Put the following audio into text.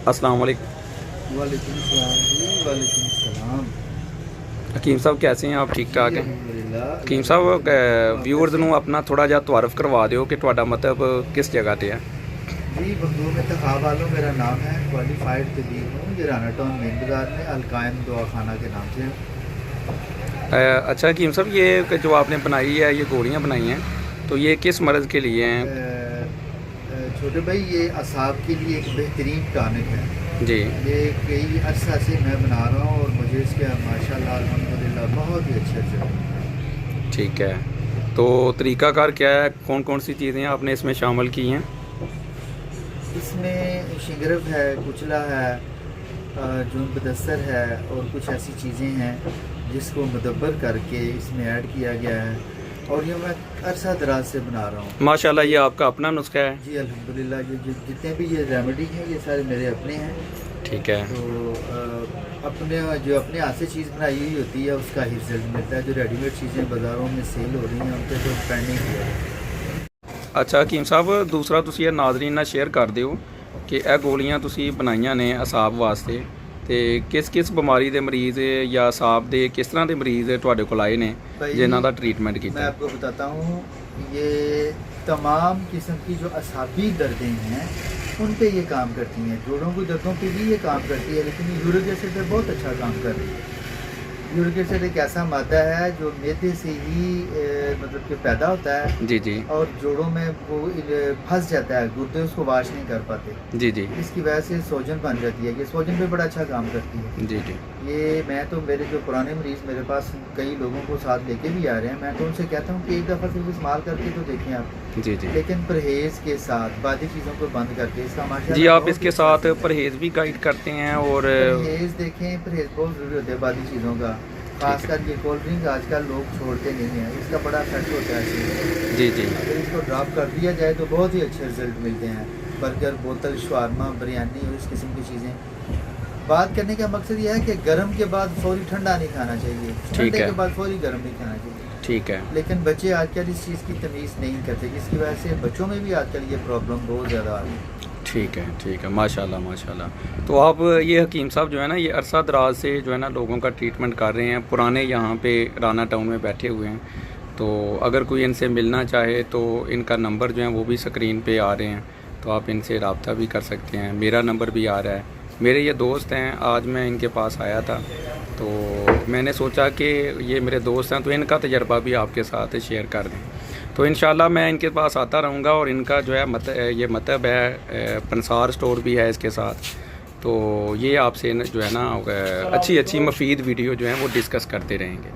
अस्सलाम वालेकुम। वालेकुम सलाम जी। वालेकुम सलाम। हकीम साहब कैसे हैं आप? ठीक ठाक जी हैं? अल्हम्दुलिल्लाह, हकीम अल्लाह का साहब करम है। आप व्यूअर्स कैसे ਨੂੰ हैं? अपना थोड़ा ਜਿਹਾ ਤਾਰਫ ਕਰਵਾ ਦਿਓ ਕਿ ਤੁਹਾਡਾ ਮਤਲਬ किस जगह ਤੇ है। जी बंदूक इंतखाब वालों मेरा नाम है, क्वालिफाइड तबीब हूँ। ये राना टाउन मेन बाज़ार में अलकायम दवाखाना के नाम से अच्छा हकीम साहब, ये जो आपने बनाई है, ये गोलियां बनाई हैं, तो ये किस मर्ज़ के लिए हैं? छोटे भाई, ये असाब के लिए एक बेहतरीन टॉनिक है। जी। ये कई अरसा से मैं बना रहा हूँ और मुझे इसके माशाल्लाह अल्हम्दुलिल्लाह बहुत ही अच्छे रिजल्ट। ठीक है, तो तरीक़ाकार क्या है? कौन कौन सी चीज़ें आपने इसमें शामिल की हैं? इसमें शिंगरफ है, कुचला है, जून बदस्तर है और कुछ ऐसी चीज़ें हैं जिसको मुदब्बर करके इसमें ऐड किया गया है और ये मैं अरसा दराज से बना रहा हूँ। माशाल्लाह, ये आपका अपना नुस्खा है? जी अल्हम्दुलिल्लाह, ये जितने भी ये रेमेडी हैं ये सारे मेरे अपने हैं। ठीक है। तो अपने जो अपने हाथ से चीज़ बनाई हुई होती है उसका ही रिजल्ट मिलता है। जो रेडीमेड चीज़ें बाज़ारों में सेल हो रही हैं उन पर तो डिपेंड नहीं किया। अच्छा हकीम ਸਾਹਿਬ, ਦੂਸਰਾ ਤੁਸੀਂ ਇਹ ਨਾਜ਼ਰੀਨ ਨਾਲ ਸ਼ੇਅਰ ਕਰ ਦਿਓ ਕਿ ਇਹ ਗੋਲੀਆਂ ਤੁਸੀਂ ਬਣਾਈਆਂ ਨੇ ਅਸਾਬ ਵਾਸਤੇ, ਤੇ ਕਿਸ ਬਿਮਾਰੀ ਦੇ ਮਰੀਜ਼ ਜਾਂ ਅਸਾਬ ਦੇ ਕਿਸ ਤਰ੍ਹਾਂ ਦੇ ਮਰੀਜ਼ ਤੁਹਾਡੇ ਕੋਲ ਆਏ ਨੇ ਜਿਨ੍ਹਾਂ ਦਾ ट्रीटमेंट मैं ਕੀਤਾ? आपको बताता हूँ, ये तमाम किस्म की जो असाबी दर्दें हैं उन पे ये काम करती हैं। जोड़ों की दर्दों पे भी ये काम करती है, लेकिन यूरिक एसिड पे बहुत अच्छा काम कर रही है। यूरिक एसिड एक ऐसा मादा है जो मैदे से ही मतलब कि पैदा होता है जी जी और जोड़ों में वो फंस जाता है, गुर्दे उसको वाश नहीं कर पाते। जी जी इसकी वजह से सोजन बन जाती है। ये सोजन पे बड़ा अच्छा काम करती है। जी जी ये मैं तो मेरे जो पुराने मरीज़ मेरे पास कई लोगों को साथ लेके भी आ रहे हैं, मैं तो उनसे कहता हूँ कि एक दफ़ा सिर्फ इस्तेमाल करके तो देखें आप। जी जी लेकिन परहेज़ के साथ बाकी चीज़ों को बंद करके इसका माशाल्लाह जी, आप बहुत इसके अच्छा साथ रिजल्ट है। परहेज़ भी गाइड करते हैं और परहेज़ देखें, परहेज़ बहुत ज़रूरी होता है बाकी चीज़ों का। खासकर ये कोल्ड ड्रिंक आजकल लोग छोड़ते नहीं हैं, इसका बड़ा इफेक्ट होता है इससे। जी जी अगर इसको ड्रॉप कर दिया जाए तो बहुत ही अच्छे रिजल्ट मिलते हैं। बर्गर, बोतल, शवारमा, बिरयानी और इस किस्म की चीज़ें। बात करने का मकसद ये है कि गर्म के बाद फौरी ठंडा नहीं खाना चाहिए, ठंडे है। के बाद फौरी गर्म नहीं खाना चाहिए। ठीक है। लेकिन बच्चे आजकल इस चीज़ की तमीज़ नहीं करते, जिसकी वजह से बच्चों में भी आजकल ये प्रॉब्लम बहुत ज़्यादा आ रही है। ठीक है माशाल्लाह माशाल्लाह। तो आप ये हकीम साहब जो है ना, ये अरसा दराज से जो है ना लोगों का ट्रीटमेंट कर रहे हैं, पुराने यहाँ पे राना टाउन में बैठे हुए हैं। तो अगर कोई इनसे मिलना चाहे तो इनका नंबर जो है वो भी स्क्रीन पे आ रहे हैं, तो आप इनसे रब्ता भी कर सकते हैं। मेरा नंबर भी आ रहा है। मेरे ये दोस्त हैं, आज मैं इनके पास आया था तो मैंने सोचा कि ये मेरे दोस्त हैं तो इनका तजर्बा भी आपके साथ शेयर कर दें। तो इंशाल्लाह मैं इनके पास आता रहूँगा और इनका जो है ये मतलब है पंसार स्टोर भी है इसके साथ। तो ये आपसे जो है ना अच्छी मुफीद वीडियो जो है वो डिस्कस करते रहेंगे।